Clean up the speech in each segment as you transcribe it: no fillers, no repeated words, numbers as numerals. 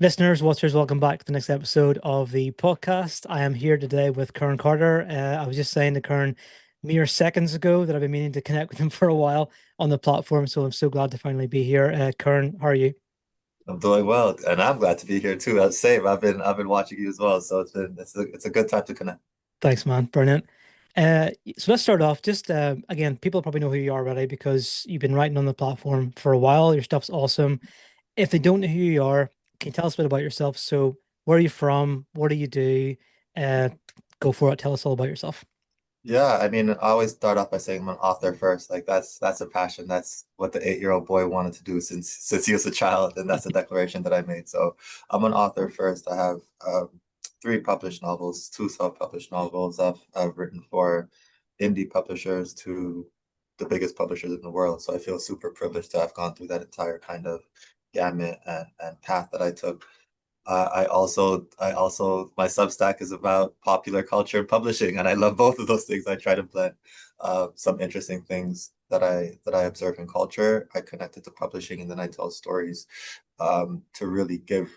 Listeners, watchers, welcome back to the next episode of the podcast. I am here today with Kern Carter. I was just saying to Kern mere seconds ago that I've been meaning to connect with him for a while on the platform, so I'm so glad to finally be here. Kern, how are you? I'm doing well, and I'm glad to be here too. Same. I've been watching you as well, so it's a good time to connect. Thanks, man. Brilliant. So let's start off. Just again, people probably know who you are already because you've been writing on the platform for a while. Your stuff's awesome. If they don't know who you are, can you tell us a bit about yourself? So, where are you from? What do you do? Uh, Go for it. Tell us all about yourself. Yeah, I mean, I always start off by saying I'm an author first. Like that's a passion. That's what the 8-year-old boy wanted to do since he was a child, and that's a declaration that I made. So I'm an author first. I have three published novels, two self-published novels. I've written for indie publishers to the biggest publishers in the world. So I feel super privileged to have gone through that entire kind of gamut and path that I took. My Substack is about popular culture and publishing, and I love both of those things. I try to blend some interesting things that I observe in culture. I connect it to publishing, and then I tell stories to really give.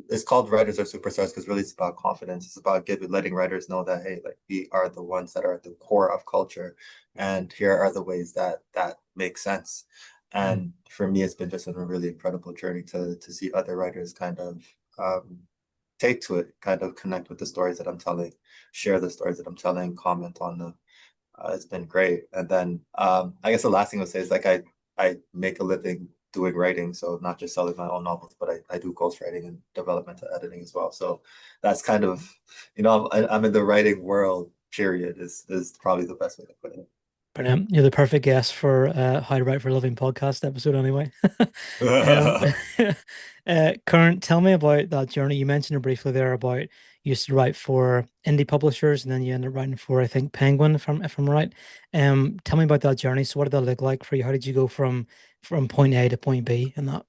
It's called Writers Are Superstars because really it's about confidence. It's about letting writers know that hey, like we are the ones that are at the core of culture, and here are the ways that make sense. Mm. And for me, it's been just a really incredible journey to see other writers kind of um, take to it, kind of connect with the stories that I'm telling, share the stories that I'm telling, comment on them. It's been great. And then I guess the last thing I'll say is like I make a living doing writing, so not just selling my own novels, but I do ghostwriting and developmental editing as well. So that's kind of, I'm in the writing world, period, is probably the best way to put Brilliant. You're the perfect guest for How to Write for a Living podcast episode, anyway. Um, it. Current, tell me about that journey. You mentioned it briefly there about you used to write for indie publishers and then you ended up writing for, I think, Penguin, if I'm right. Tell me about that journey. So what did that look like for you? How did you go from point A to point B in that?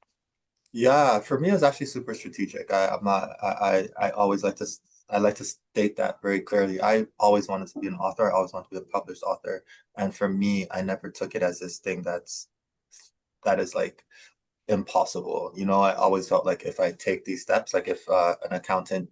Yeah, for me, it was actually super strategic. I'm not. I always like to. I like to state that very clearly. I always wanted to be an author. I always wanted to be a published author. And for me, I never took it as this thing that is like impossible. I always felt like if I take these steps, like if an accountant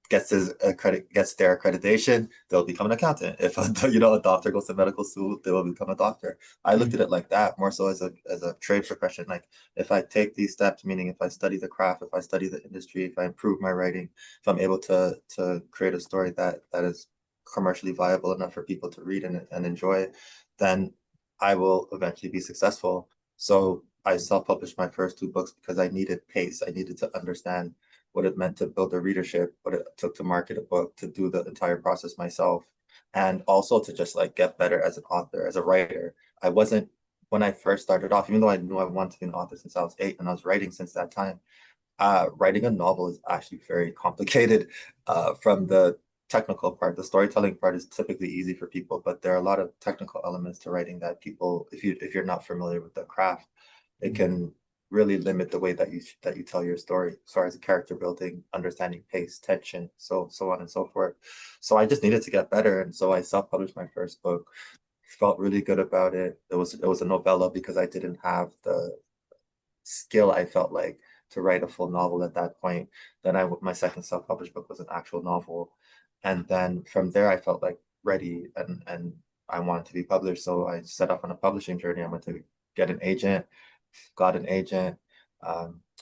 gets their accreditation, they'll become an accountant. If a doctor goes to medical school, they will become a doctor. I looked Mm, at it like that, more so as a trade profession. Like if I take these steps, meaning if I study the craft, if I study the industry, if I improve my writing, if I'm able to create a story that is commercially viable enough for people to read and enjoy, then I will eventually be successful. So I self-published my first two books because I needed pace. I needed to understand what it meant to build a readership, what it took to market a book, to do the entire process myself, and also to just like get better as an author, as a writer. I wasn't when I first started off, even though I knew I wanted to be an author since I was 8 and I was writing since that time. Writing a novel is actually very complicated from the technical part. The storytelling part is typically easy for people, but there are a lot of technical elements to writing that people, if you're not familiar with the craft, it mm. can really limit the way that you tell your story as far as character building, understanding pace, tension, so on and so forth. So I just needed to get better, and so I self-published my first book. Felt really good about it. It was a novella because I didn't have the skill I felt like to write a full novel at that point. Then my second self-published book was an actual novel, and then from there I felt like ready and I wanted to be published. So I set off on a publishing journey. I went to get an agent, got an agent.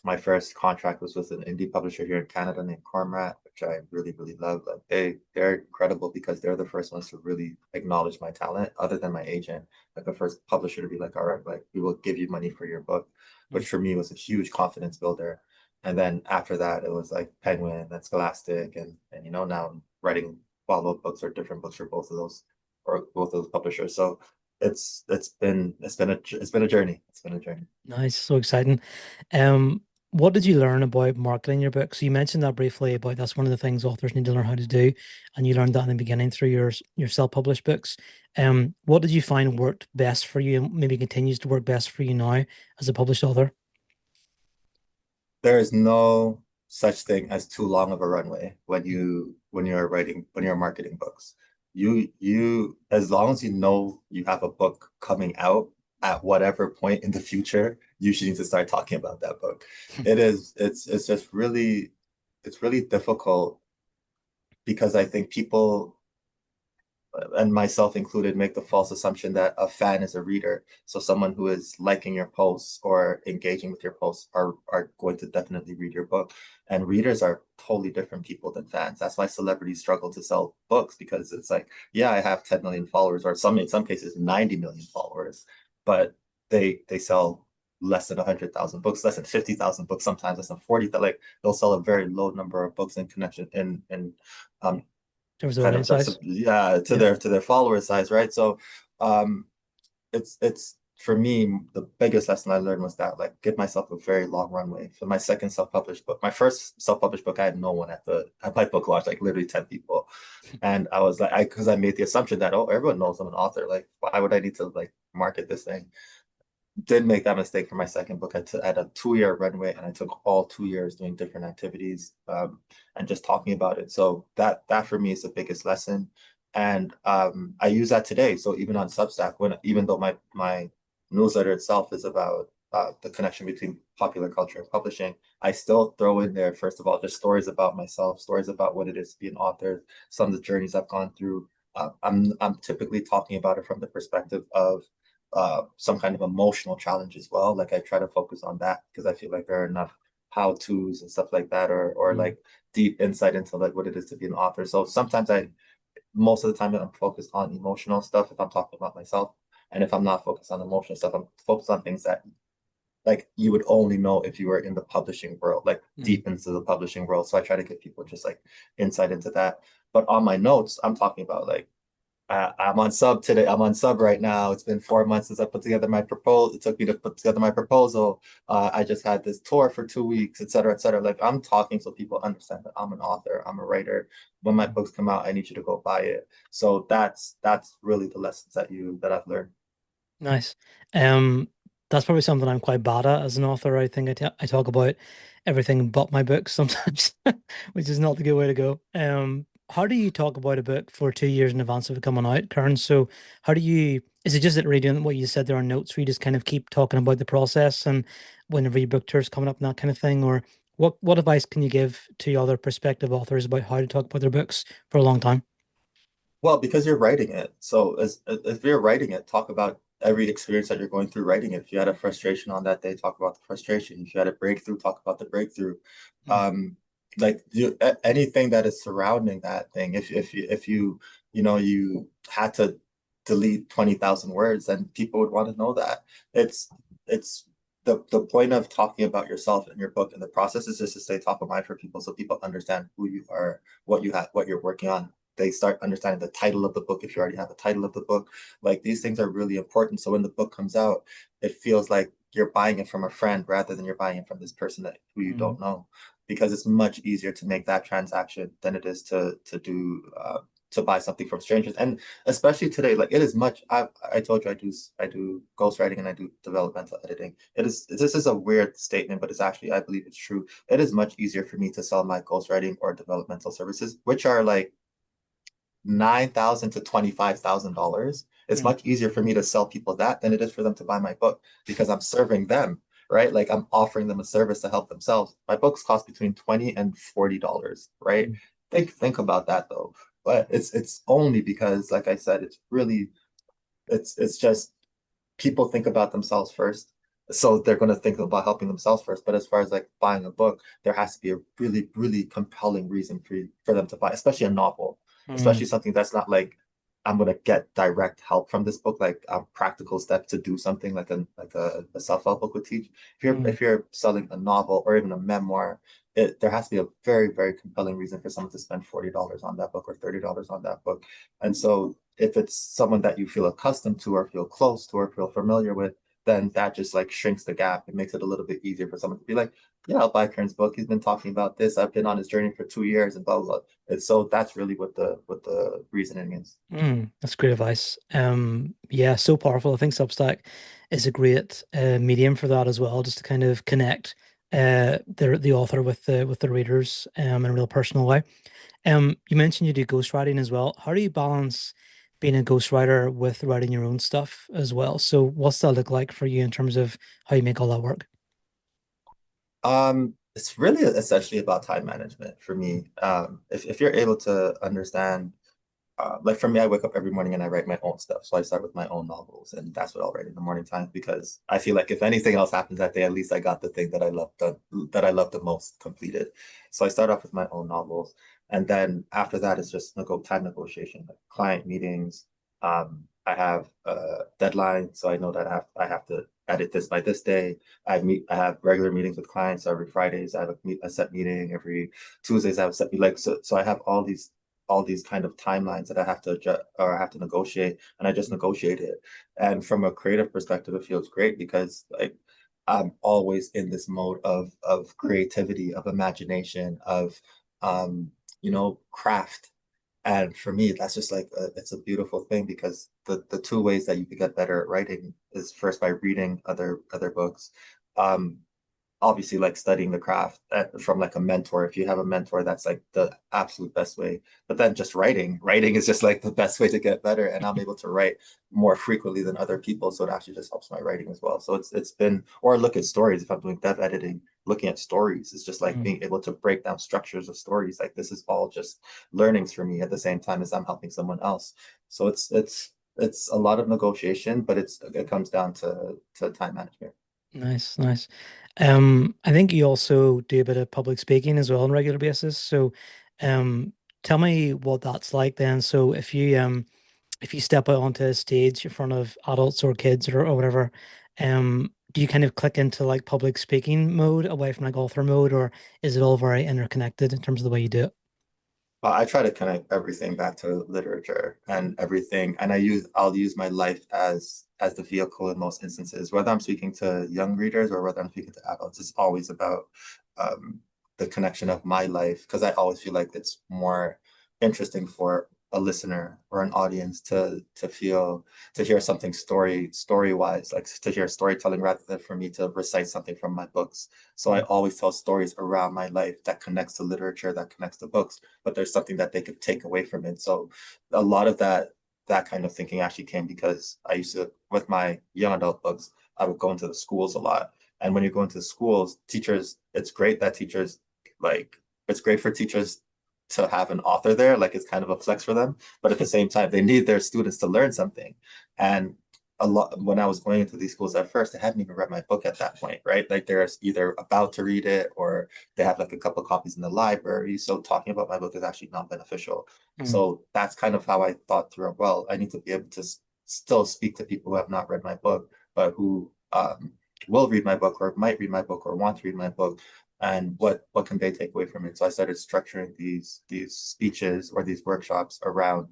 My first contract was with an indie publisher here in Canada named Cormrat, which I really, really love. Like they're incredible because they're the first ones to really acknowledge my talent, other than my agent, like the first publisher to be like, all right, like we will give you money for your book, Mm. which for me was a huge confidence builder. And then after that, it was like Penguin and Scholastic, and now I'm writing follow-up books or different books for both of those publishers. So it's been a journey. It's been a journey. Nice, so exciting. Um, what did you learn about marketing your book? So you mentioned that briefly about that's one of the things authors need to learn how to do, and you learned that in the beginning through your self-published books. What did you find worked best for you, and maybe continues to work best for you now as a published author? There is no such thing as too long of a runway when you're marketing books. You as long as you know you have a book coming out at whatever point in the future, you should need to start talking about that book. It's just really it's really difficult because I think people, and myself included, make the false assumption that a fan is a reader. So someone who is liking your posts or engaging with your posts are going to definitely read your book. And readers are totally different people than fans. That's why celebrities struggle to sell books because it's like, yeah, I have 10 million followers, or some in some cases 90 million followers, but they sell less than 100,000 books, less than 50,000 books, sometimes less than 40. Like they'll sell a very low number of books in connection in um, There was the kind of audience size. yeah, Yeah. to their follower size, right? So um it's for me, the biggest lesson I learned was that like give myself a very long runway. For my second self-published book, my first self-published book, I had no one at my book launch, like literally 10 people. And I was like, I because I made the assumption that, oh, everyone knows I'm an author. Like, why would I need to like market this thing? Did make that mistake for my second book. I had a 2 year runway, and I took all 2 years doing different activities, and just talking about it. So that for me is the biggest lesson, and I use that today. So even on Substack, when even though my newsletter itself is about the connection between popular culture and publishing, I still throw in there first of all just stories about myself, stories about what it is to be an author, some of the journeys I've gone through. I'm typically talking about it from the perspective of some kind of emotional challenge as well. Like I try to focus on that because I feel like there are enough how to's and stuff like that, or Mm. like deep insight into like what it is to be an author. So sometimes most of the time I'm focused on emotional stuff if I'm talking about myself, and if I'm not focused on emotional stuff, I'm focused on things that like you would only know if you were in the publishing world, like Mm. deep into the publishing world. So I try to give people just like insight into that. But on my notes, I'm talking about like I'm on sub today. I'm on sub right now. It's been 4 months since I put together my proposal. It took me to put together my proposal. I just had this tour for 2 weeks, et cetera, et cetera. Like I'm talking so people understand that I'm an author, I'm a writer. When my books come out, I need you to go buy it. So that's really the lessons that I've learned. Nice. Um, that's probably something I'm quite bad at as an author. I think I talk about everything but my books sometimes, which is not the good way to go. How do you talk about a book for 2 years in advance of it coming out, Karen? So how do you, is it just that reading what you said there are notes where you just kind of keep talking about the process and whenever your book tour is coming up and that kind of thing? Or what advice can you give to other prospective authors about how to talk about their books for a long time? Well, because you're writing it. So as if you're writing it, talk about every experience that you're going through writing it. If you had a frustration on that day, talk about the frustration. If you had a breakthrough, talk about the breakthrough. Mm. Um, like anything that is surrounding that thing. If you you had to delete 20,000 words, then people would want to know that. It's the point of talking about yourself in your book and the process is just to stay top of mind for people so people understand who you are, what you have, what you're working on. They start understanding the title of the book if you already have a title of the book. Like these things are really important. So when the book comes out, it feels like you're buying it from a friend rather than you're buying it from this person that who you Mm. don't know, because it's much easier to make that transaction than it is to buy something from strangers. And especially today, like it is much. I told you I do ghostwriting and I do developmental editing. It is this is a weird statement, but it's actually I believe it's true. It is much easier for me to sell my ghostwriting or developmental services, which are like 9,000 to $25,000. It's Mm. much easier for me to sell people that than it is for them to buy my book because I'm serving them, right? Like I'm offering them a service to help themselves. My books cost between 20 and $40, right? Mm. Think about that though. But it's only because, like I said, it's really it's just people think about themselves first. So they're going to think about helping themselves first. But as far as like buying a book, there has to be a really, really compelling reason for them to buy, especially a novel, especially Mm. something that's not like I'm going to get direct help from this book, like practical steps to do something like a self-help book would teach. Mm. If you're selling a novel or even a memoir, there has to be a very, very compelling reason for someone to spend $40 on that book or $30 on that book. And so if it's someone that you feel accustomed to or feel close to or feel familiar with, then that just like shrinks the gap. It makes it a little bit easier for someone to be like, yeah, I'll buy Kern's book. He's been talking about this. I've been on his journey for 2 years and blah, blah, blah. And so that's really what the reasoning is. Mm, that's great advice. Yeah, so powerful. I think Substack is a great medium for that as well, just to kind of connect the author with the readers in a real personal way. You mentioned you do ghostwriting as well. How do you balance being a ghostwriter with writing your own stuff as well? So what's that look like for you in terms of how you make all that work? It's really essentially about time management for me. If you're able to understand, like for me, I wake up every morning and I write my own stuff. So I start with my own novels, and that's what I'll write in the morning time because I feel like if anything else happens that day, at least I got the thing that I love done, that I love the most completed. So I start off with my own novels, and then after that, it's just time negotiation, like client meetings. I have a deadline, so I know that I have to edit this by this day. I have regular meetings with clients every Fridays. I have a set meeting every Tuesdays. I have a set like so I have all these kind of timelines that I have to adjust or I have to negotiate, and I just negotiate it. And from a creative perspective, it feels great because like I'm always in this mode of creativity, of imagination, of craft. And for me, that's just like it's a beautiful thing because the two ways that you can get better at writing is first by reading other books, um, obviously like studying the craft from like a mentor. If you have a mentor, that's like the absolute best way. But then just writing is just like the best way to get better. And I'm able to write more frequently than other people, so it actually just helps my writing as well. So it's been, or look at stories. If I'm doing dev editing, looking at stories, it's just like Mm. being able to break down structures of stories. Like this is all just learnings for me at the same time as I'm helping someone else. So it's a lot of negotiation, but it comes down to time management. Nice, nice. I think you also do a bit of public speaking as well on a regular basis. So, um, tell me what that's like then. So if you step out onto a stage in front of adults or kids or whatever, do you kind of click into like public speaking mode away from like author mode, or is it all very interconnected in terms of the way you do it? I try to connect everything back to literature and everything, and I'll use my life as the vehicle in most instances. Whether I'm speaking to young readers or whether I'm speaking to adults, it's always about um, the connection of my life because I always feel like it's more interesting for a listener or an audience to feel to hear something story wise, like to hear storytelling rather than for me to recite something from my books. So I Mm. always tell stories around my life that connects to literature, that connects to books, but there's something that they could take away from it. So a lot of that kind of thinking actually came because I used to, with my young adult books, I would go into the schools a lot. And when you go into the schools, teachers, it's great that teachers like it's great for teachers to have an author there, like it's kind of a flex for them. But at the same time, they need their students to learn something. And a lot when I was going into these schools at first, I hadn't even read my book at that point, right? Like they're either about to read it or they have like a couple of copies in the library. So talking about my book is actually not beneficial. Mm. So that's kind of how I thought through. Well, I need to be able to still speak to people who have not read my book, but who will read my book or might read my book or want to read my book. And what can they take away from it? So I started structuring these speeches or these workshops around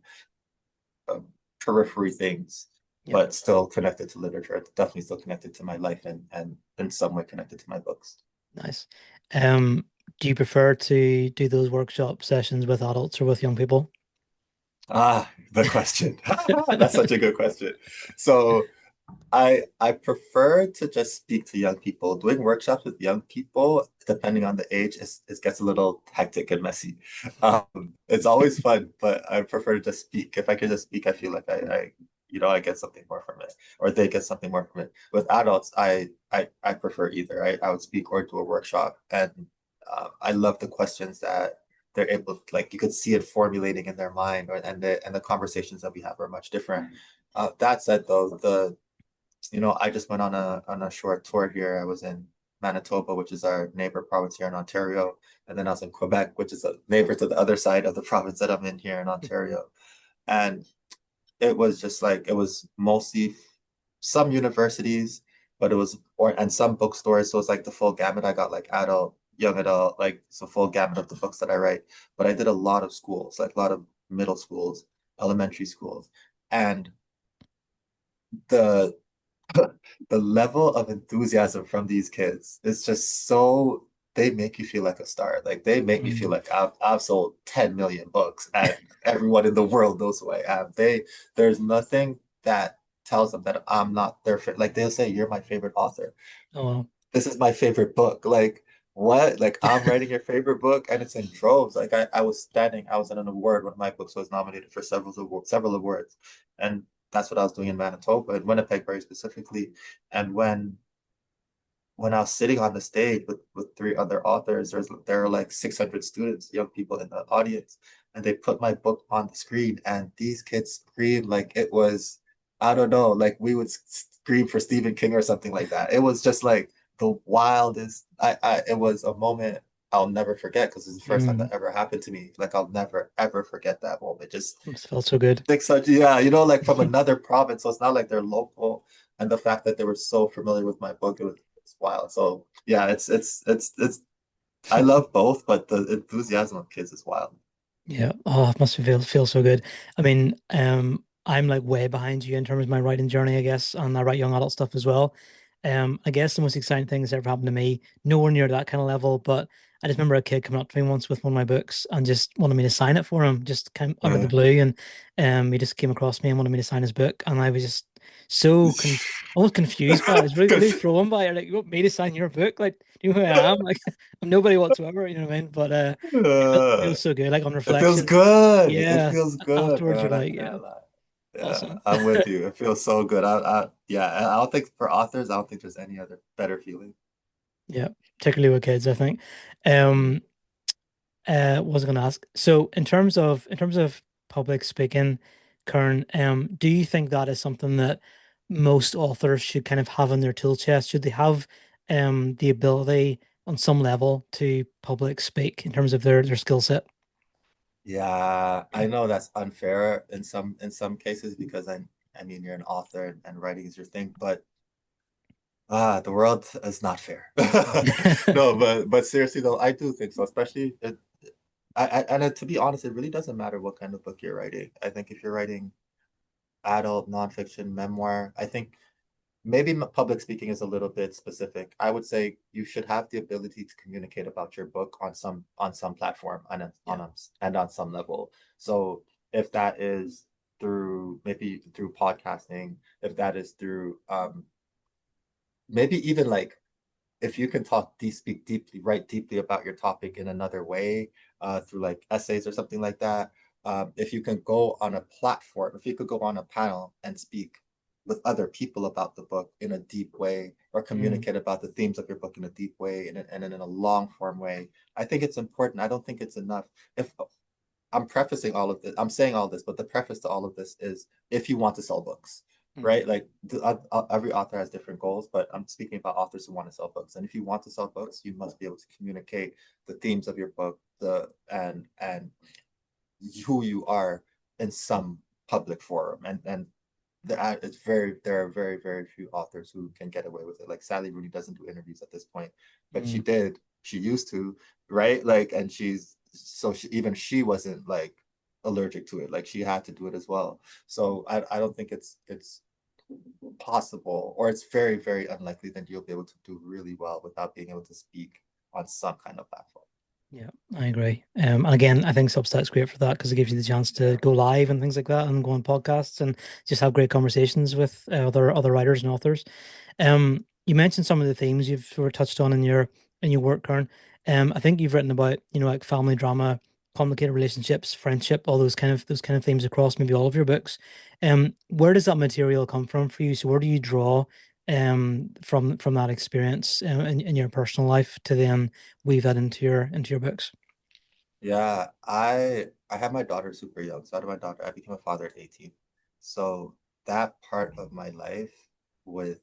um, periphery things, Yep. but still connected to literature. It's definitely still connected to my life and in some way connected to my books. Nice. Um, do you prefer to do those workshop sessions with adults or with young people? Ah, the question. That's such a good question. So I prefer to just speak to young people. Doing workshops with young people, depending on the age, it gets a little hectic and messy. It's always fun, but I prefer to just speak. If I could just speak, I feel like I get something more from it, or they get something more from it. With adults, I prefer either. I would speak or do a workshop, and I love the questions that they're able to, like you could see it formulating in their mind, or and the conversations that we have are much different. That said, though, I just went on a short tour here. I was in Manitoba, which is our neighbor province here in Ontario, and then I was in Quebec, which is a neighbor to the other side of the province that I'm in here in Ontario. And it was just like it was mostly some universities, but it was or and some bookstores. So it's like the full gamut. I got like adult, young adult, like it's a full gamut of the books that I write. But I did a lot of schools, like a lot of middle schools, elementary schools, and the the level of enthusiasm from these kids is just so they make you feel like a star. Like they make me feel Mm. like I've sold 10 million books and everyone in the world knows who I am. There's nothing that tells them that I'm not their like they'll say you're my favorite author. Oh, This is my favorite book. Like what? Like I'm wow. writing your favorite book and it's in droves. Like I was in an award when my book was nominated for several awards. And that's what I was doing in Manitoba, in Winnipeg very specifically. And when I was sitting on the stage with three other authors, there are like 600 students, young people in the audience, and they put my book on the screen, and these kids screamed like it was, I don't know, like we would scream for Stephen King or something like that. It was just like the wildest. It was a moment I'll never forget because it's the first time Mm, that ever happened to me. Like I'll never ever forget that moment. Just it felt so good. like such, yeah, you know, like from another province, so it's not like they're local, and the fact that they were so familiar with my book, it's wild. So yeah, it's I love both, but the enthusiasm of kids is wild. Yeah. Oh, it must feel so good. I mean, I'm like way behind you in terms of my writing journey, I guess, and I write young adult stuff as well. I guess the most exciting thing that's ever happened to me, nowhere near that kind of level, but I just remember a kid coming up to me once with one of my books and just wanted me to sign it for him, just kind of out of the Yeah. blue, and he just came across me and wanted me to sign his book, and I was just so almost confused by it. I was really Conf- thrown by it. Like, you want me to sign your book? Like, do you know who I am? Like, I'm nobody whatsoever. You know what I mean? But feels uh, so good. Like on it feels reflection, good. It yeah. feels good, Afterwards, you're man. I like, yeah, can't lie. Yeah, awesome. I'm with you. It feels so good. Yeah, and I don't think for authors, I don't think there's any other better feeling. Yeah, particularly with kids, I think. Mm. Um, what was I going to ask? So, in terms of public speaking, Kern, do you think that is something that most authors should kind of have in their tool chest? Should they have the ability on some level to public speak in terms of their skill set? Yeah, I know that's unfair in some cases because I mean you're an author and writing is your thing, but the world is not fair. No, but seriously though, I do think so, especially to be honest, it really doesn't matter what kind of book you're writing. I think if you're writing adult nonfiction memoir, I think maybe public speaking is a little bit specific. I would say you should have the ability to communicate about your book on some platform Yeah. and on some level. So if that is through maybe through podcasting, if that is through maybe even like if you can speak deeply, write deeply about your topic in another way, through like essays or something like that. If you can go on a platform, if you could go on a panel and speak with other people about the book in a deep way, or Mm, communicate about the themes of your book in a deep way and in a long form way, I think it's important. I don't think it's enough. If I'm prefacing all of this. I'm saying all this, but the preface to all of this is if you want to sell books, mm, right? Like every author has different goals, but I'm speaking about authors who want to sell books. And if you want to sell books, you must be able to communicate the themes of your book, the and who you are in some public forum. And there are very few authors who can get away with it. Like Sally Rooney doesn't do interviews at this point, but mm. she used to, right? Like, and even she wasn't like allergic to it. Like she had to do it as well. So I don't think it's possible, or it's very unlikely that you'll be able to do really well without being able to speak on some kind of platform. Yeah, I agree. And again, I think Substack's great for that because it gives you the chance to Yeah. go live and things like that, and go on podcasts and just have great conversations with other writers and authors. You mentioned some of the themes you've sort of touched on in your work, Karen. I think you've written about, like family drama, complicated relationships, friendship, all those kind of themes across maybe all of your books. Where does that material come from for you? So where do you draw from that experience in your personal life to then weave that into your books? Yeah, I had my daughter super young. So I had my daughter, I became a father at 18. So that part of my life with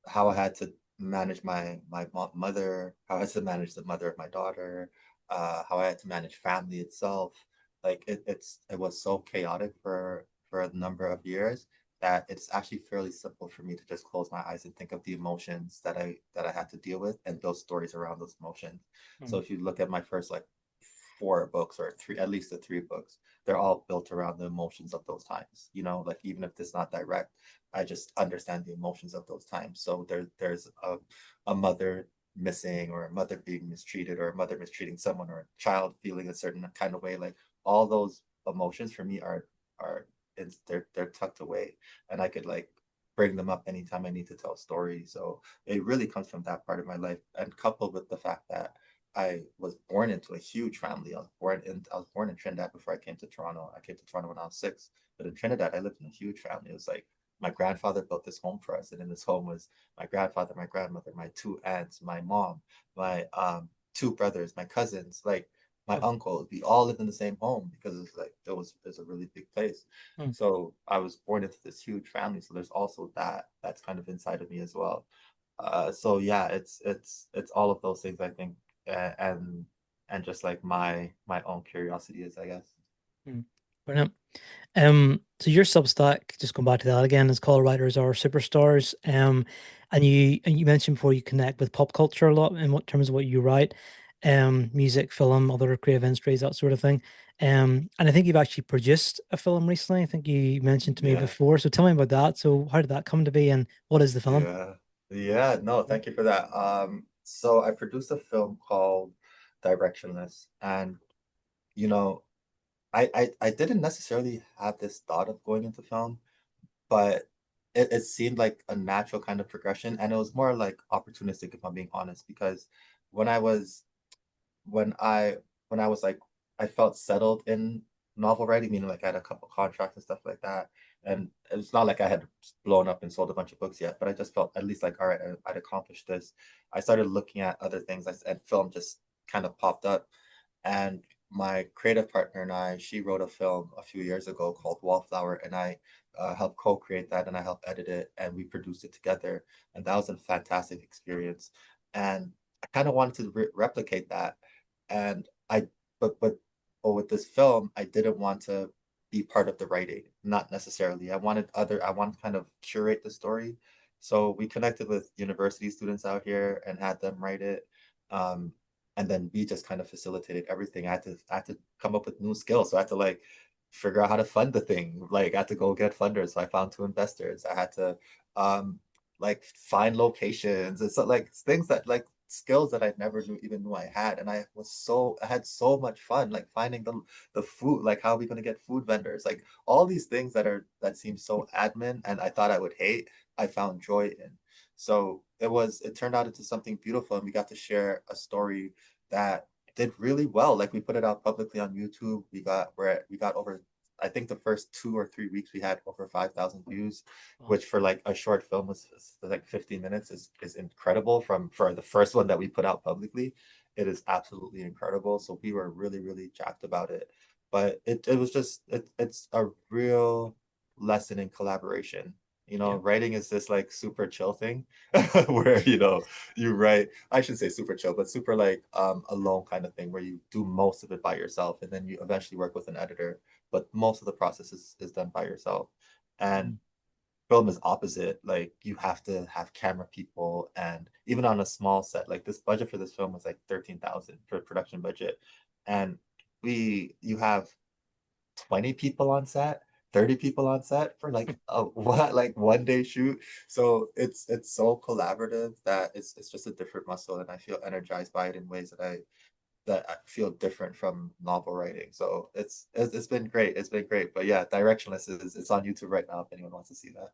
how I had to manage my mother, how I had to manage the mother of my daughter, how I had to manage family itself. Like it was so chaotic for a number of years that it's actually fairly simple for me to just close my eyes and think of the emotions that I had to deal with and build stories around those emotions. So Mm, if you look at my first like four books or three, at least the three books, they're all built around the emotions of those times. You know, like even if it's not direct, I just understand the emotions of those times. So there's a mother missing, or a mother being mistreated, or a mother mistreating someone, or a child feeling a certain kind of way. Like all those emotions for me are they're tucked away, and I could like bring them up anytime I need to tell a story. So it really comes from that part of my life, and coupled with the fact that I was born into a huge family. I was born in Trinidad before I came to Toronto. I came to Toronto when I was 6. But in Trinidad, I lived in a huge family. It was like my grandfather built this home for us, and in this home was my grandfather, my grandmother, my two aunts, my mom, my two brothers, my cousins, like my Oh, uncle. We all lived in the same home because it's like it was a really big place. hmm, So I was born into this huge family. So there's also that's kind of inside of me as well. So yeah, it's all of those things I think, and just like my own curiosity is, I guess. hmm. Brilliant. So your Substack, just going back to that again, is called Writers Are Superstars. And you mentioned before you connect with pop culture a lot in what terms of what you write, music, film, other creative industries, that sort of thing. And I think you've actually produced a film recently. I think you mentioned to me Yeah. before. So tell me about that. So how did that come to be, and what is the film? Yeah. Yeah. No, thank you for that. So I produced a film called Directionless, and you know, I didn't necessarily have this thought of going into film, but it seemed like a natural kind of progression, and it was more like opportunistic, if I'm being honest, because when I was when I when I was like I felt settled in novel writing, meaning like I had a couple contracts and stuff like that. And it's not like I had blown up and sold a bunch of books yet, but I just felt at least like, all right, I'd accomplished this. I started looking at other things, and film just kind of popped up. And my creative partner and I, she wrote a film a few years ago called Wallflower, and I helped co-create that, and I helped edit it, and we produced it together. And that was a fantastic experience. And I kind of wanted to replicate that. And but with this film, I didn't want to be part of the writing, not necessarily. I wanted to kind of curate the story. So we connected with university students out here and had them write it. Um, and then we just kind of facilitated everything. I had to come up with new skills. So I had to like figure out how to fund the thing. Like I had to go get funders. So I found two investors. I had to um like find locations and so like things that like skills that I never even knew I had. And I had so much fun like finding the food, like how are we gonna get food vendors? Like all these things that seem so admin and I thought I would hate, I found joy in. So it turned out into something beautiful, and we got to share a story that did really well. Like we put it out publicly on YouTube. We got over, I think the first 2 or 3 weeks we had over 5,000 views, Wow. which for like a short film was like 15 minutes is incredible from for the first one that we put out publicly. It is absolutely incredible. So we were really, really jacked about it. But it was just it's a real lesson in collaboration. You know, Yeah. writing is this like super chill thing where, you write, I should say super chill, but super like alone kind of thing where you do most of it by yourself and then you eventually work with an editor, but most of the process is done by yourself. And Mm. film is opposite. Like you have to have camera people, and even on a small set, like this budget for this film was like 13,000 for production budget. And you have 20 people on set, 30 people on set for like a what like 1 day shoot. So it's so collaborative that it's just a different muscle, and I feel energized by it in ways that I feel different from novel writing. So it's been great. It's been greit. But yeah, Directionless is it's on YouTube right now if anyone wants to see that.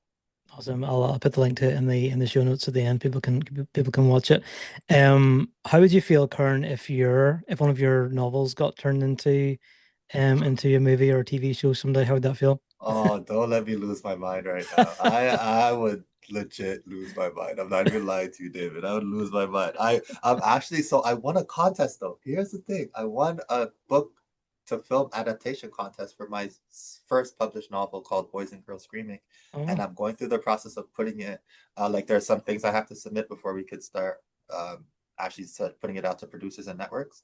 Awesome. I'll put the link to it in the show notes at the end. People can watch it. How would you feel, Kern, if one of your novels got turned into a movie or a TV show someday? How would that feel? Oh, don't let me lose my mind right now. I would legit lose my mind. I'm not even lying to you, David. I would lose my mind. I'm actually so I won a contest though. Here's the thing. I won a book to film adaptation contest for my first published novel called Boys and Girls Screaming. And Oh, I'm going through the process of putting it like there's some things I have to submit before we could start actually start putting it out to producers and networks.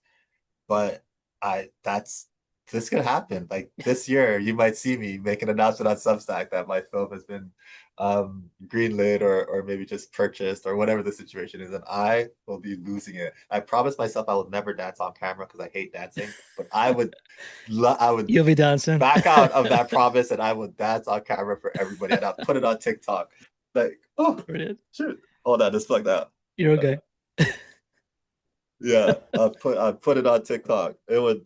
But I that's this could happen. Like this year, you might see me make an announcement on Substack that my film has been greenlit or maybe just purchased or whatever the situation is, and I will be losing it. I promised myself I would never dance on camera because I hate dancing, but I would you'll be dancing. back out of that promise and I would dance on camera for everybody and I'll put it on TikTok. Like, oh Brilliant. shoot. Hold on, just plug that. You're okay. Yeah, I put it on TikTok. It would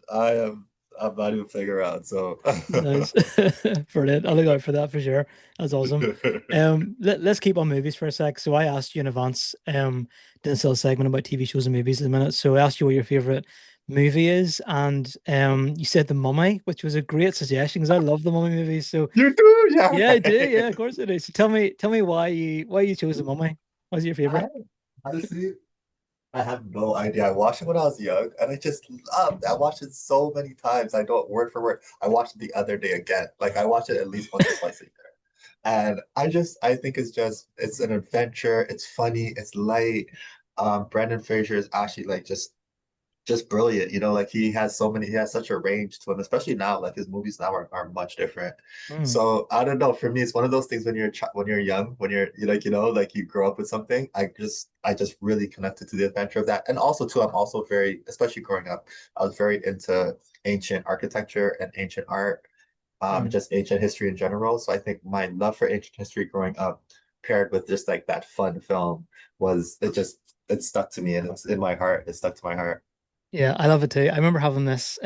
I'm not even playing around. So Nice. Brilliant. I'll look out for that for sure. That's awesome. Let's keep on movies for a sec. So I asked you in advance, didn't sell a segment about TV shows and movies in a minute. So I asked you what your favorite movie is, and you said The Mummy, which was a great suggestion because I love the Mummy movies. So You do? Yeah, yeah, I do. right. Yeah, of course it is. So tell me why you chose The Mummy. What's your I favorite? honestly, I have no idea. I watched it when I was young, and I just loved it. I watched it so many times. I don't word for word. I watched it the other day again. Like I watch it at least once or twice a year. And I think it's an adventure. It's funny. It's light. Brendan Fraser is actually like just brilliant. You know, like he has such a range to him, especially now. Like his movies now are much different. Mm, So I don't know. For me, it's one of those things when when you're young, when you like, you know, like you grow up with something. I just really connected to the adventure of that. And also too, I'm also very, especially growing up, I was very into ancient architecture and ancient art, mm. just ancient history in general. So I think my love for ancient history growing up, paired with just like that fun film, was it stuck to me and it's in my heart. It stuck to my heart. Yeah, I love it too. I remember having this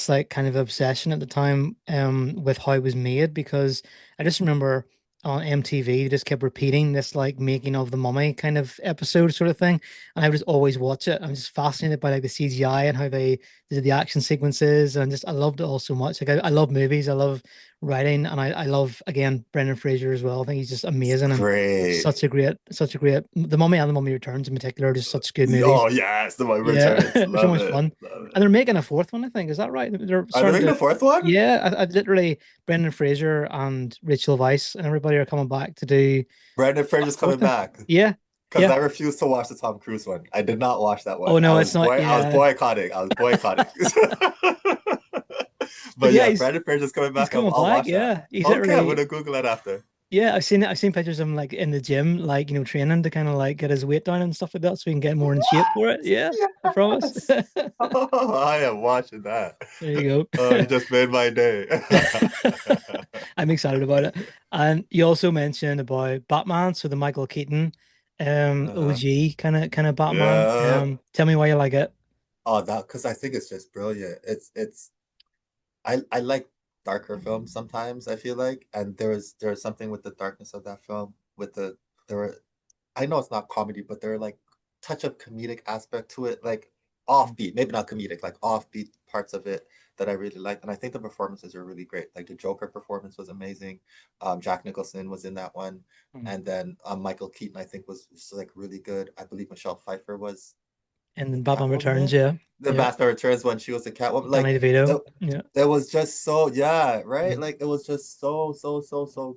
like kind of obsession at the time with how it was made because I just remember on MTV they just kept repeating this like making of the mummy kind of episode sort of thing, and I would just always watch it. I'm just fascinated by like the CGI and how they did the action sequences, and just I loved it all so much. Like I love movies, I love writing, and I love again Brendan Fraser as well. I think he's just It's amazing and great. such a great The Mummy and The Mummy Returns in particular are just such good movies. Oh yes, the one Yeah, returns. they're so Love much it. fun. Love And it. they're making a fourth one, I think. Is that right? They're Are they starting making a to, fourth one? yeah, I literally, Brendan Fraser and Rachel Weisz and everybody are coming back to do Brandon a Fraser's fourth coming one. back. Yeah, Because yeah. I refused to watch the Tom Cruise one. I did not watch that one. Oh, no, it's not. I was Yeah. boycotting. I was boycotting. But But yeah, yeah, Brandon Fraser's coming he's back. coming I'll back. watch that. Yeah. He's Okay, I'm literally, gonna Google it after. yeah, I've seen pictures of him like in the gym, like, training to kind of like get his weight down and stuff like that so he can get more in shape for it. Yeah, I promise. Yes. Oh, I am watching that. There you Oh, you go. just made my day. I'm excited about it. And you also mentioned about Batman, so the Michael Keaton, Uh-huh. OG kind of Batman. Yeah. Tell me why you like it. Oh, that because I think it's just brilliant. I like darker films sometimes, I feel like. And there was something with the darkness of that film, with there were I know it's not comedy, but there are like touch of comedic aspect to it, like offbeat, maybe not comedic, like offbeat parts of it that I really liked. And I think the performances are really great. Like the Joker performance was amazing. Jack Nicholson was in that one. Mhm. And then Michael Keaton, I think, was like really good. I believe Michelle Pfeiffer was And the then Batman Returns, Catwoman. yeah. The Yeah. Batman Returns when she was the Catwoman. Like Danny DeVito. it, Yeah. it was just so yeah, right? Mhm. Like it was just so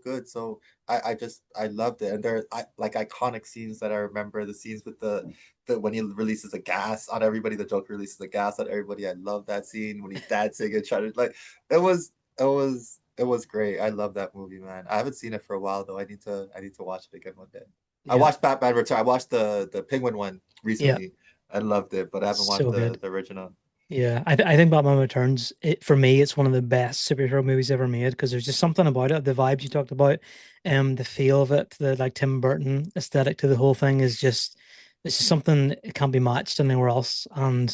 good. So I loved it. And there like iconic scenes that I remember. The scenes with the when he releases the gas on everybody, the Joker releases the gas on everybody. I love that scene when he's dancing and trying to like it was great. I love that movie, man. I haven't seen it for a while though. I need to watch it again one day. I Yeah. watched Batman Return. I watched the Penguin one Yeah. recently. I loved it, but I haven't watched So good. the original. Yeah, I think Batman Returns, for me, it's one of the best superhero movies ever made because there's just something about it. The vibes you talked about, the feel of it, the like Tim Burton aesthetic to the whole thing is just it's just something it can't be matched anywhere else. And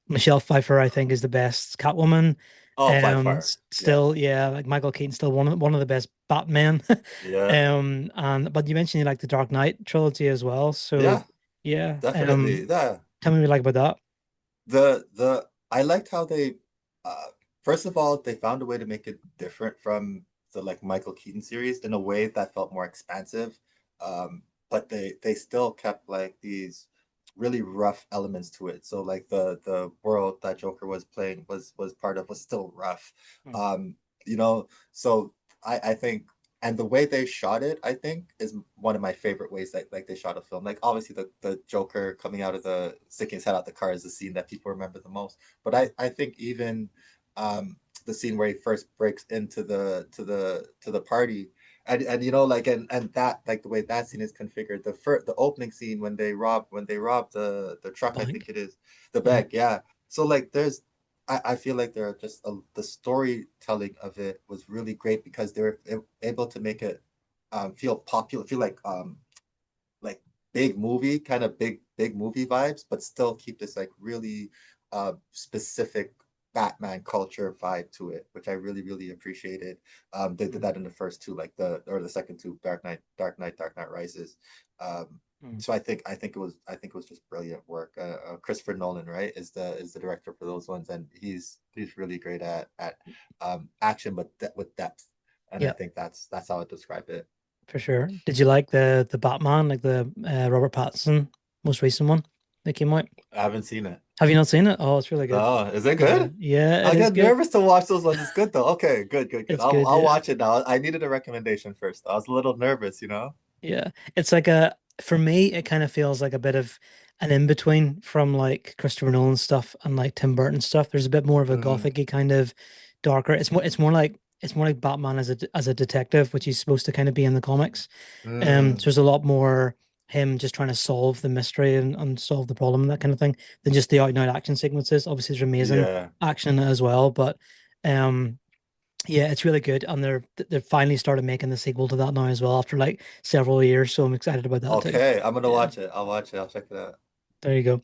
Michelle Pfeiffer, I think, is the best Catwoman. Oh, by far. Yeah. Still, yeah, like Michael Keaton, still one of the best Batman. Yeah. And but you mentioned you like the Dark Knight trilogy as well, so Yeah, yeah. definitely. Yeah. Tell me what you like about that. I liked how they first of all, they found a way to make it different from the like Michael Keaton series in a way that felt more expansive. But they still kept like these really rough elements to it. So like the world that Joker was playing was part of was still rough. Mm. Um, you know, so I think and the way they shot it, I think, is one of my favorite ways that like they shot a film. Like obviously the Joker coming out of the sticking his head out the car is the scene that people remember the most. But I think even the scene where he first breaks into the party and you know like and that like the way that scene is configured the opening scene when they rob the The truck I think bank. it is the Yeah. bank yeah so like there's I feel like there are just the storytelling of it was really great because they were able to make it feel popular feel like big movie kind of big movie vibes but still keep this like really specific Batman culture vibe to it which I really appreciated. They did Mm. that in the first two like the second two Dark Knight Rises. Mm. So I think it was just brilliant work. Christopher Nolan, right, is the director for those ones, and he's really great at action, but with depth. And I Yeah, think that's how I describe it. for sure. Did you like the Batman, like the Robert Pattinson most recent one that came out? I haven't seen it. Have you not seen it? Oh, it's really good. No, is it Yeah, good? yeah, it I is get good. nervous to watch those ones. It's good though. Okay, good, good, good. It's I'll good. I'll Yeah, watch it now. I needed a recommendation first. I was a little nervous. yeah. It's like a for me, it kind of feels like a bit of an in between from like Christopher Nolan stuff and like Tim Burton stuff. There's a bit more of a Mm, gothic kind of darker. It's more like Batman as a detective, which he's supposed to kind of be in the comics. So mm, there's a lot more him just trying to solve the mystery and solve the problem and that kind of thing than just the out and out action sequences. Obviously, there's amazing yeah. action in it as well, but um, yeah, it's really good, and they're finally started making the sequel to that now as well after like several years. So I'm excited about that too. Okay, I'm gonna Yeah, watch it. I'll watch it. I'll check it out. there you go.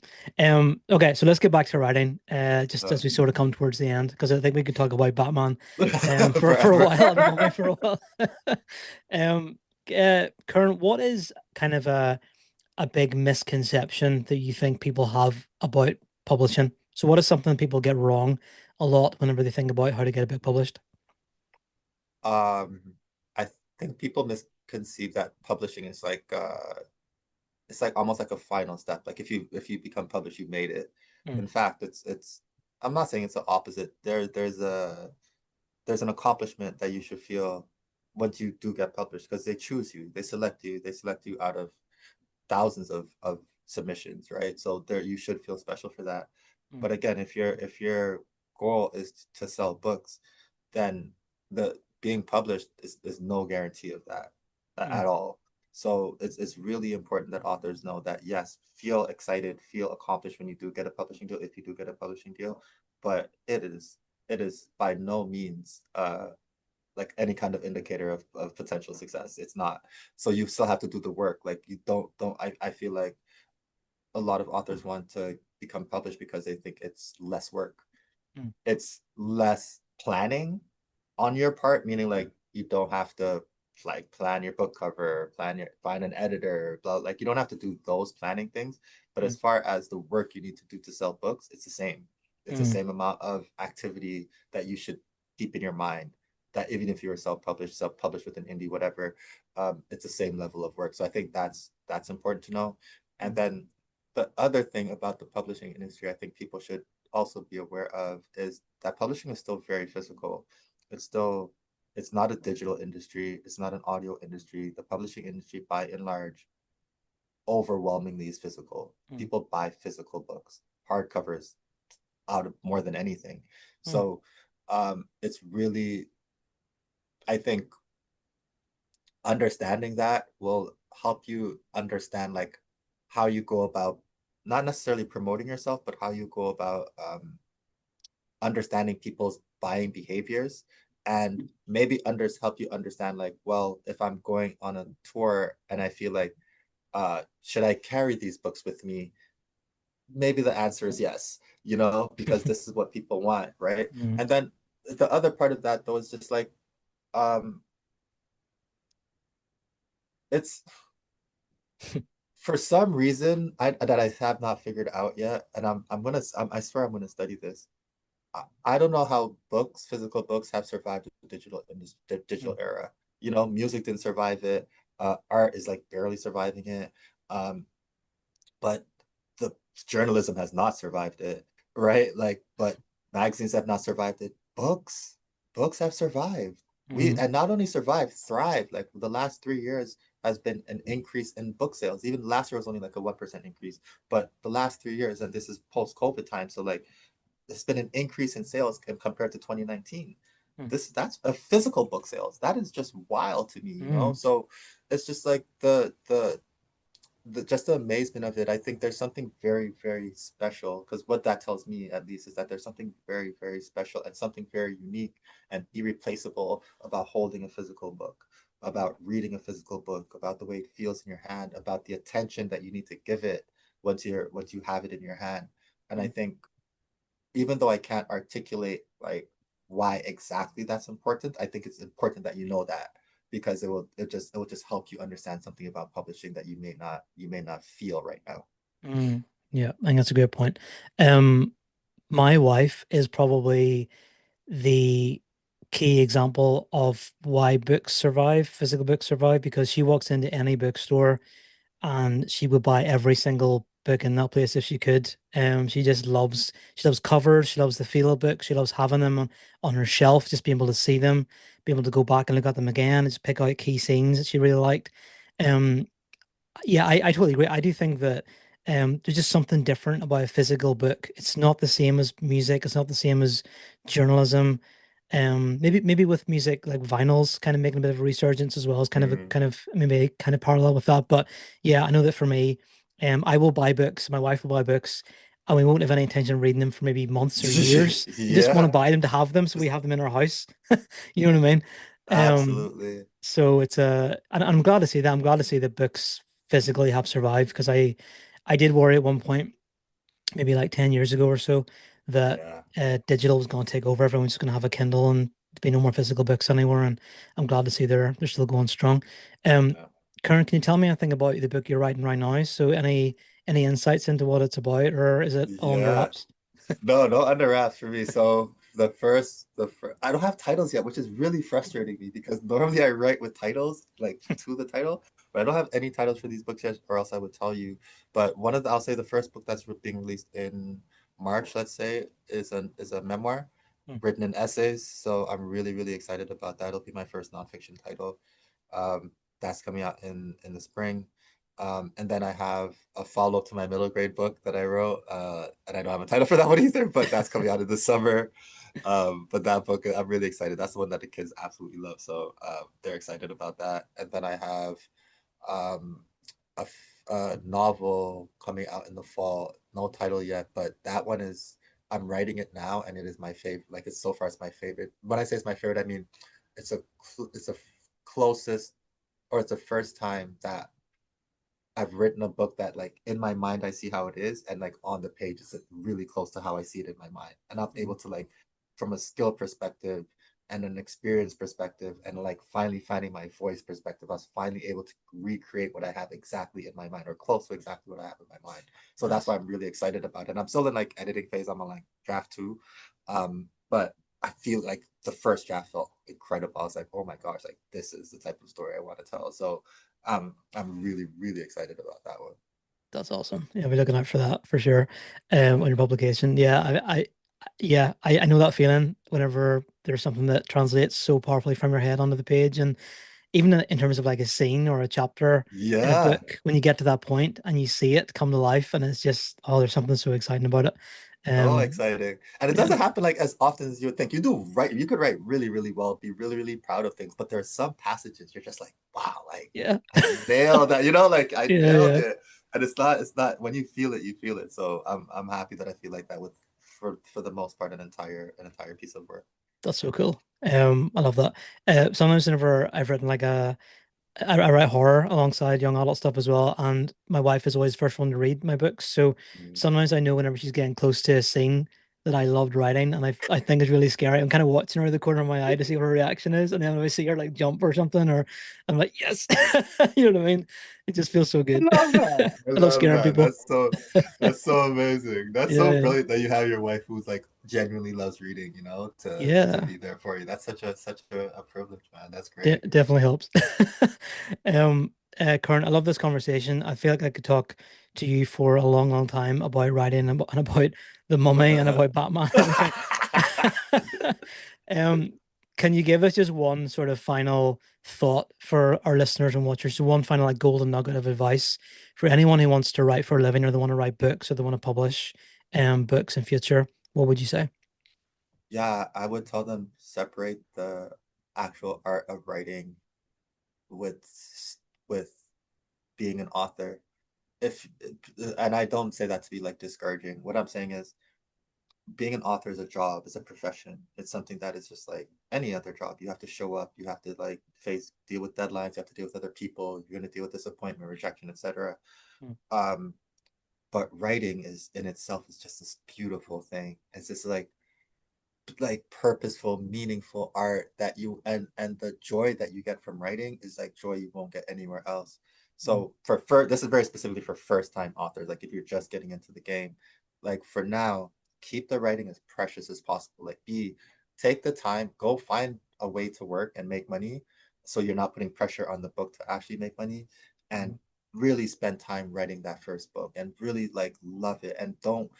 Okay, so let's get back to writing. Just Uh, as we sort of come towards the end, because I think we could talk about Batman, for a forever. while and a movie for a while. Um, Kern, what is kind of a big misconception that you think people have about publishing? So what is something people get wrong a lot whenever they think about how to get a book published? Um, I think people misconceive that publishing is it's like almost like a final step. Like if you become published, you made it. Mm, In fact, it's I'm not saying it's the opposite. There's an accomplishment that you should feel once you do get published because they choose you, they select you out of thousands of submissions, right? So there you should feel special for that. mm, But again, if your goal is to sell books, then the being published is no guarantee of that mm, at all. So it's really important that authors know that yes, feel excited, feel accomplished when you do get a publishing deal, if you do get a publishing deal, but it is by no means like any kind of indicator of potential success. It's not. So you still have to do the work. Like you don't I feel like a lot of authors want to become published because they think it's less work. mm, It's less planning on your part, meaning like you don't have to like plan your book cover, find an editor, blah, like you don't have to do those planning things. But mm, as far as the work you need to do to sell books, it's the same. It's the mm, same amount of activity that you should keep in your mind. That even if you're self-published with an indie, whatever, it's the same level of work. So I think that's important to know. And mm, then the other thing about the publishing industry, I think people should also be aware of is that publishing is still very physical. It's still it's not a digital industry, it's not an audio industry. The publishing industry by and large overwhelmingly is physical. mm, People buy physical books, hardcovers out of more than anything. mm, So it's really I think understanding that will help you understand like how you go about not necessarily promoting yourself, but how you go about understanding people's buying behaviors and maybe help you understand like, well, if I'm going on a tour and I feel like should I carry these books with me? Maybe the answer is yes, because this is what people want, right? mm, And then the other part of that though is just like um it's for some reason that I have not figured out yet, and I swear I'm gonna study this. I don't know how physical books have survived the digital mm, era. Music didn't survive it. Art is like barely surviving it. Um, but the journalism has not survived it, right? Like, but magazines have not survived it. Books have survived. We mm, and not only survived, thrived. Like the last 3 years has been an increase in book sales. Even last year was only like a 1% increase, but the last 3 years, and this is post-COVID time, so like there's been an increase in sales compared to 2019. mm, That's a physical book sales. That is just wild to me. mm, So it's just like the amazement of it. I think there's something very, very special because what that tells me at least is that there's something very, very special and something very unique and irreplaceable about holding a physical book, about reading a physical book, about the way it feels in your hand, about the attention that you need to give it once you have it in your hand. And I mm, think even though I can't articulate like why exactly that's important, I think it's important that you know that. because it will just help you understand something about publishing that you may not feel right now. Mm, yeah, I think that's a great point. Um, my wife is probably the key example of why books survive, physical books survive, because she walks into any bookstore and she would buy every single book in that place if she could. She loves covers, she loves the feel of books, she loves having them on her shelf, just being able to see them, be able to go back and look at them again, and just pick out key scenes that she really liked. Um, yeah, I totally agree. I do think that there's just something different about a physical book. It's not the same as music. It's not the same as journalism. Maybe with music like vinyls kind of making a bit of a resurgence as well as kind of a Mm. kind of maybe kind of parallel with that. But yeah, I know that for me, I will buy books. My wife will buy books, and we won't have any intention of reading them for maybe months or years. We just want to Yeah, buy them to have them, so we just have them in our house. You know what I mean? Um, absolutely. so it's and I'm glad to see that. I'm glad to see that books physically have survived because I did worry at one point, maybe like 10 years ago or so, that Yeah, digital was going to take over. Everyone's just going to have a Kindle and there'd be no more physical books anywhere. And I'm glad to see they're still going strong. Um, yeah. Karen, can you tell me anything about the book you're writing right now? So any insights into what it's about, or is it all under Yeah. wraps? No, no under wraps for me. So I don't have titles yet, which is really frustrating me because normally I write with titles, like to the title, but I don't have any titles for these books yet, or else I would tell you. But I'll say the first book that's being released in March, let's say, is a memoir Hmm. written in essays. So I'm really, really excited about that. It'll be my first nonfiction title. That's coming out in the spring. And then I have a follow-up to my middle grade book that I wrote, and I don't have a title for that one either, but that's coming out in the summer. But that book, I'm really excited. That's the one that the kids absolutely love, so they're excited about that. And then I have um, a novel coming out in the fall, no title yet, but that one is I'm writing it now, and it is my favorite. Like it's so far, it's my favorite. When I say it's my favorite, I mean it's a closest or it's the first time that I've written a book that like in my mind I see how it is and like on the page it's really close to how I see it in my mind. And I'm able to like from a skill perspective and an experience perspective and like finally finding my voice perspective, I was finally able to recreate what I have exactly in my mind or close to exactly what I have in my mind. So that's why Nice. I'm really excited about it. And I'm still in like editing phase. I'm on like draft two. But I feel like the first draft felt incredible. I was like, oh my gosh, like this is the type of story I want to tell. So I'm really really excited about that one. That's awesome. Yeah, we're looking out for that for sure. On Yeah. your publication. Yeah, I know that feeling whenever there's something that translates so powerfully from your head onto the page. And even in terms of like a scene or a chapter in a Yeah. book, when you get to that point and you see it come to life, and it's just, oh, there's something so exciting about it. So Um, exciting. And it yeah, doesn't happen like as often as you would think. You do right, you could write really, really well, be really, really proud of things, but there's some passages you're just like, wow, like yeah, I nailed that, like I yeah, nailed yeah. it. And it's not when you feel it, you feel it. So I'm happy that I feel like that with for the most part an entire piece of work. That's so cool. I love that. Sometimes whenever I've written like I write horror alongside young adult stuff as well, and my wife is always the first one to read my books. So Mm. sometimes I know whenever she's getting close to a scene that I loved writing, and I think it's really scary. I'm kind of watching her out of the corner of my eye to see what her reaction is, and then when I see her like jump or something, or I'm like, yes, you know what I mean? It just feels so I good. love that. I I love love scaring that. people. That's so amazing. That's Yeah, so yeah, brilliant that you have your wife who's like genuinely loves reading, to yeah. be there for you. That's such a privilege, man. That's De great. definitely helps. Karen, I love this conversation. I feel like I could talk to you for a long, long time about writing and about the mummy and about Batman and everything. Um, can you give us just one sort of final thought for our listeners and watchers? So one final like golden nugget of advice for anyone who wants to write for a living or they want to write books or they want to publish books in future. What would you say? Yeah, I would tell them separate the actual art of writing with with being an author. If and I don't say that to be like discouraging. What I'm saying is being an author is a job, it's a profession. It's something that is just like any other job. You have to show up, you have to like deal with deadlines, you have to deal with other people, you're gonna deal with disappointment, rejection, etc. Hmm. Um, but writing is in itself is just this beautiful thing. It's just like like purposeful, meaningful art that you and the joy that you get from writing is like joy you won't get anywhere else. Mhm. So this is very specifically for first time authors. Like if you're just getting into the game, like for now, keep the writing as precious as possible. Like be take the time, go find a way to work and make money so you're not putting pressure on the book to actually make money and Mhm. really spend time writing that first book and really like love it and don't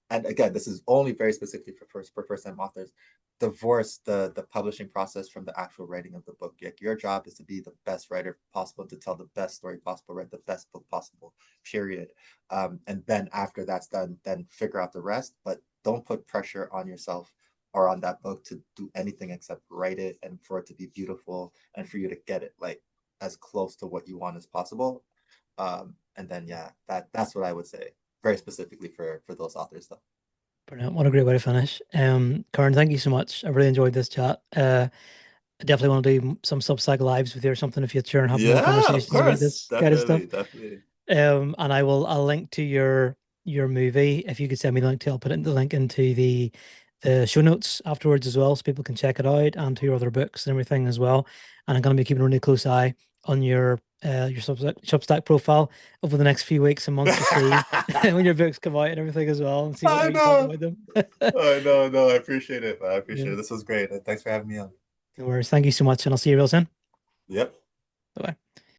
and again, this is only very specifically for first time authors. Divorce the publishing process from the actual writing of the book. Like your job is to be the best writer possible, to tell the best story possible, write the best book possible. Period. And then after that's done, then figure out the rest. But don't put pressure on yourself or on that book to do anything except write it and for it to be beautiful and for you to get it like as close to what you want as possible. And then yeah, that's what I would say very specifically for those authors though. Brilliant. What a great way to finish. Karen, thank you so much. I really enjoyed this chat. I definitely want to do some Substack lives with you or something in the future and have more Yeah, of conversations about course. this kind of stuff. Definitely, definitely. And I'll link to your movie. If you could send me the link to, I'll put the link into the show notes afterwards as well, so people can check it out and to your other books and everything as well. And I'm going to be keeping a really close eye on your Substack profile over the next few weeks and months to see when your books come out and everything as well, and see what I how you talk know. about them. I know, no, I appreciate it. I Yeah, appreciate it. This was great. Thanks for having me on. no worries. Thank you so much, and I'll see you real soon. Yep. Bye bye.